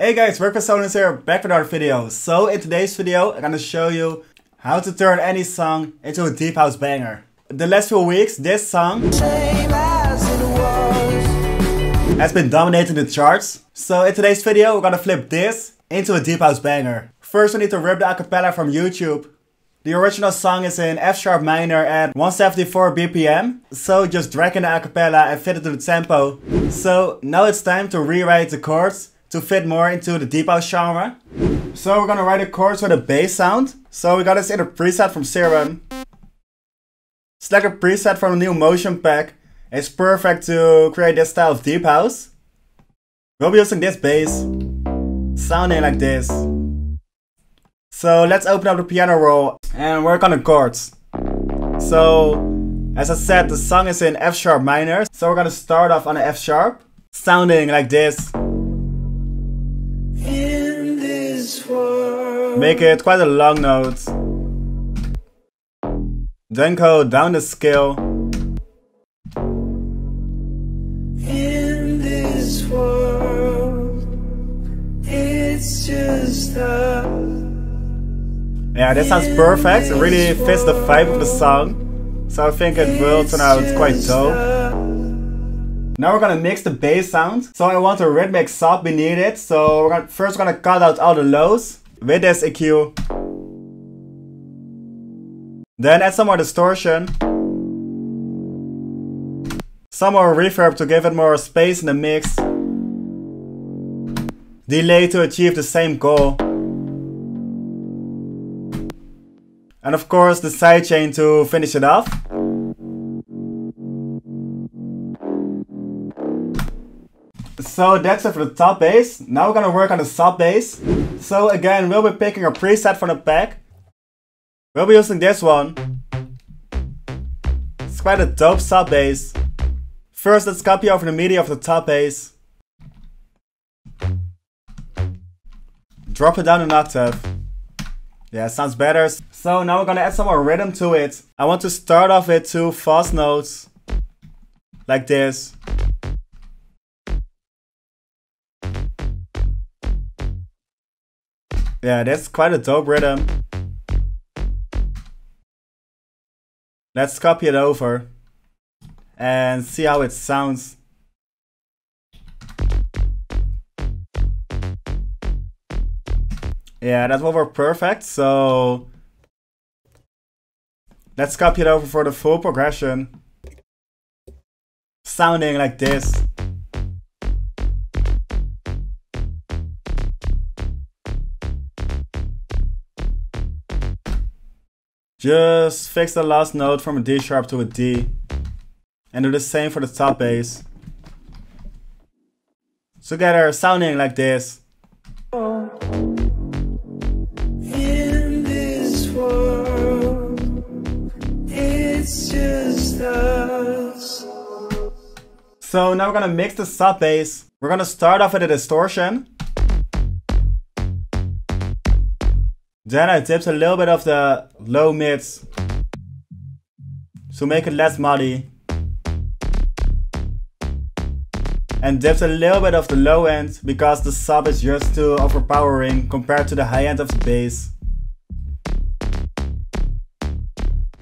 Hey guys, Sonance here, back with another video. So in today's video, I'm gonna show you how to turn any song into a deep house banger. The last few weeks, this song has been dominating the charts. So in today's video, we're gonna flip this into a deep house banger. First, we need to rip the acapella from YouTube. The original song is in F sharp minor at 174 BPM. So just drag in the acapella and fit it to the tempo. So now it's time to rewrite the chords to fit more into the deep house genre. So we're gonna write the chords with a bass sound. So we got this in a preset from Serum. Select a preset from a new motion pack. It's perfect to create this style of deep house. We'll be using this bass, sounding like this. So let's open up the piano roll and work on the chords. So as I said, the song is in F sharp minor. So we're gonna start off on the F sharp, sounding like this. Make it quite a long note. Then go down the scale. In this world, it's just us. Yeah, that sounds perfect. It really fits the vibe of the song. So I think it will turn out quite dope. Now we're gonna mix the bass sound. So I want a rhythmic sub beneath it. So we're gonna cut out all the lows with this EQ. Then add some more distortion. Some more reverb to give it more space in the mix. Delay to achieve the same goal. And of course the sidechain to finish it off. So that's it for the top bass. Now we're gonna work on the sub bass. So again, we'll be picking a preset from the pack. We'll be using this one. It's quite a dope sub bass. First, let's copy over the MIDI of the top bass. Drop it down an octave. Yeah, it sounds better. So now we're gonna add some more rhythm to it. I want to start off with 2 fast notes. Like this. Yeah, that's quite a dope rhythm. Let's copy it over and see how it sounds. Yeah, that will work perfect. So let's copy it over for the full progression. Sounding like this. Just fix the last note from a D sharp to a D. And do the same for the top bass. Together, sounding like this. In this world, it's just us. So now we're gonna mix the sub bass. We're gonna start off with a distortion. Then I dipped a little bit of the low mids to make it less muddy. And dipped a little bit of the low end because the sub is just too overpowering compared to the high end of the bass.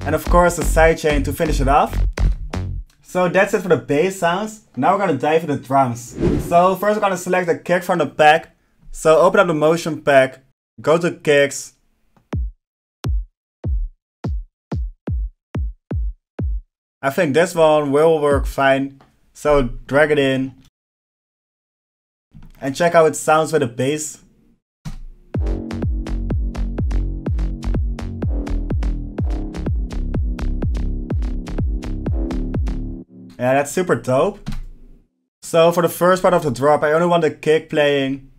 And of course the sidechain to finish it off. So that's it for the bass sounds. Now we're gonna dive into the drums. So first we're gonna select the kick from the pack. So open up the motion pack, go to kicks. I think this one will work fine. So drag it in. And check how it sounds with the bass. Yeah, that's super dope. So for the first part of the drop, I only want the kick playing.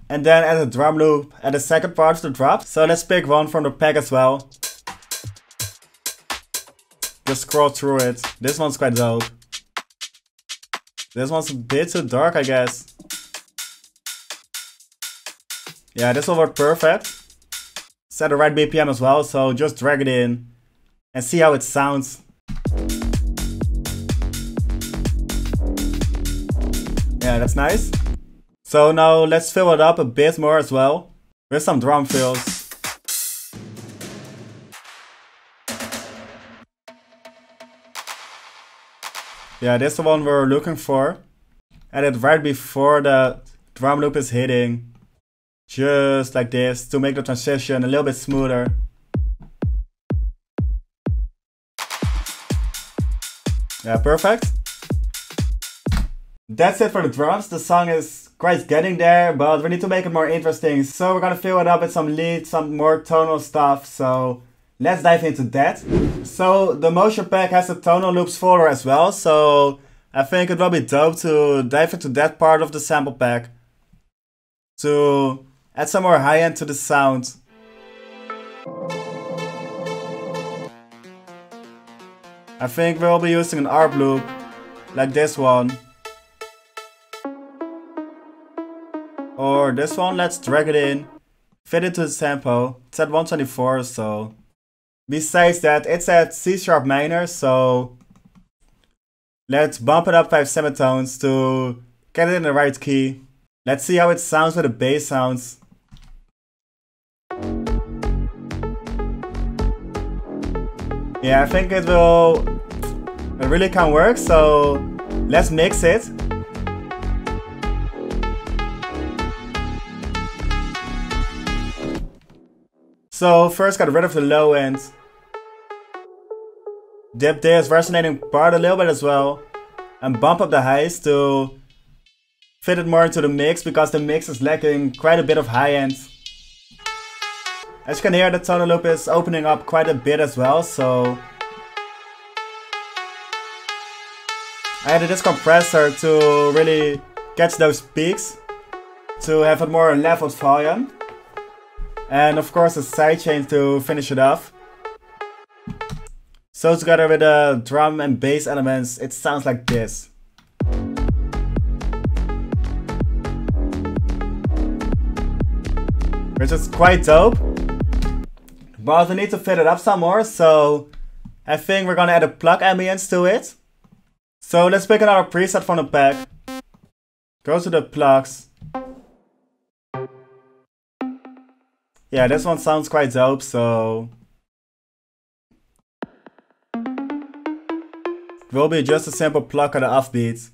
And then add a drum loop at the second part of the drop. So let's pick one from the pack as well. Just scroll through it. This one's quite dope. This one's a bit too dark, I guess. Yeah, this will work perfect. Set the right BPM as well, so just drag it in and see how it sounds. Yeah, that's nice. So now let's fill it up a bit more as well with some drum fills. Yeah, this is the one we're looking for. Add it right before the drum loop is hitting. Just like this to make the transition a little bit smoother. Yeah, perfect. That's it for the drums. The song is quite getting there, but we need to make it more interesting. So we're gonna fill it up with some leads, some more tonal stuff. So let's dive into that. So the motion pack has a tonal loops folder as well. So I think it will be dope to dive into that part of the sample pack to add some more high end to the sound. I think we'll be using an Arp Loop like this one. Or this one, let's drag it in, fit it to the tempo. It's at 124, so. Besides that, it's at C# minor, so let's bump it up 5 semitones to get it in the right key. Let's see how it sounds with the bass sounds. Yeah, I think it really can work, so let's mix it. So first got rid of the low end. Dip this resonating part a little bit as well. And bump up the highs to fit it more into the mix because the mix is lacking quite a bit of high end. As you can hear, the tonal loop is opening up quite a bit as well, so I added this compressor to really catch those peaks, to have a more leveled volume. And of course a sidechain to finish it off. So together with the drum and bass elements, it sounds like this. Which is quite dope. But we need to fit it up some more, so I think we're gonna add a plug ambience to it. So let's pick another preset from the pack. Go to the plugs. Yeah, this one sounds quite dope, so it will be just a simple plug at the offbeat.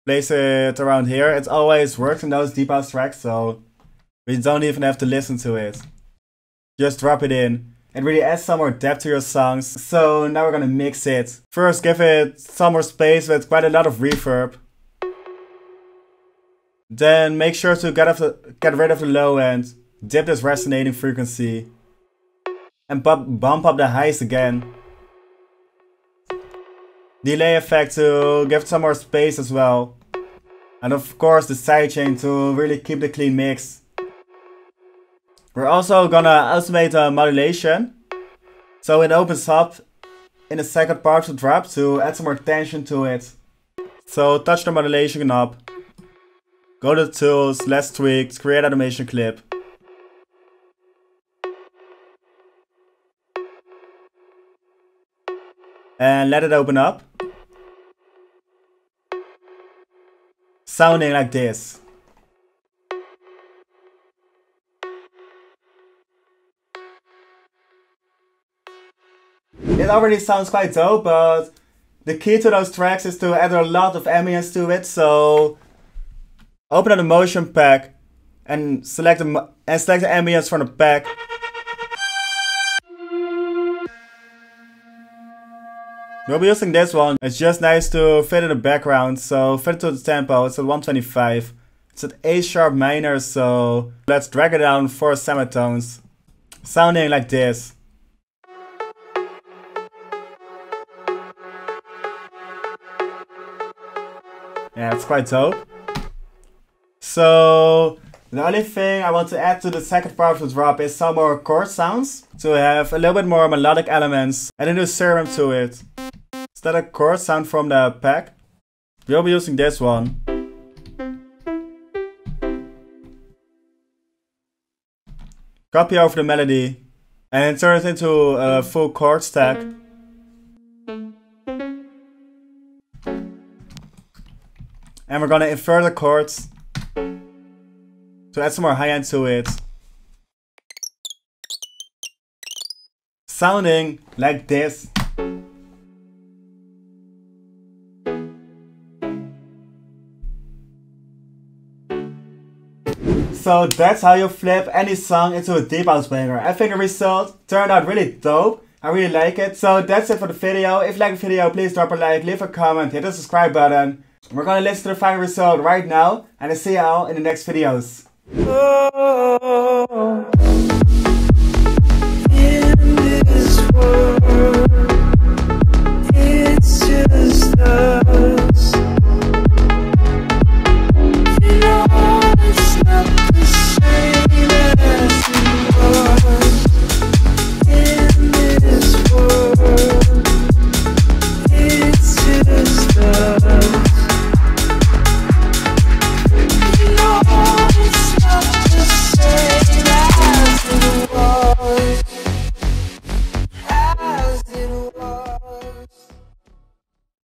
Place it around here. It always works in those deep house tracks, so we don't even have to listen to it. Just drop it in. It really adds some more depth to your songs. So now we're gonna mix it. First, give it some more space with quite a lot of reverb. Then make sure to get rid of the low end. Dip this resonating frequency. And bump up the highs again. Delay effect to give some more space as well. And of course the sidechain to really keep the clean mix. We're also gonna automate the modulation. So it opens up in the second part of the drop to add some more tension to it. So touch the modulation knob. Go to the tools, let's tweak, create animation clip. And let it open up. Sounding like this. It already sounds quite dope, but the key to those tracks is to add a lot of ambience to it, so open up the motion pack and select the ambience from the pack. We'll be using this one. It's just nice to fit in the background, so fit it to the tempo. It's at 125. It's at A# minor, so let's drag it down 4 semitones. Sounding like this. Yeah, it's quite dope. So the only thing I want to add to the second part of the drop is some more chord sounds to have a little bit more melodic elements and a new serum to it. Is that a chord sound from the pack? We'll be using this one. Copy over the melody and turn it into a full chord stack. And we're gonna invert the chords to add some more high end to it. Sounding like this. So that's how you flip any song into a deep house banger. I think the result turned out really dope. I really like it. So that's it for the video. If you like the video, please drop a like, leave a comment, hit the subscribe button. We're gonna listen to the final result right now, and I'll see you all in the next videos.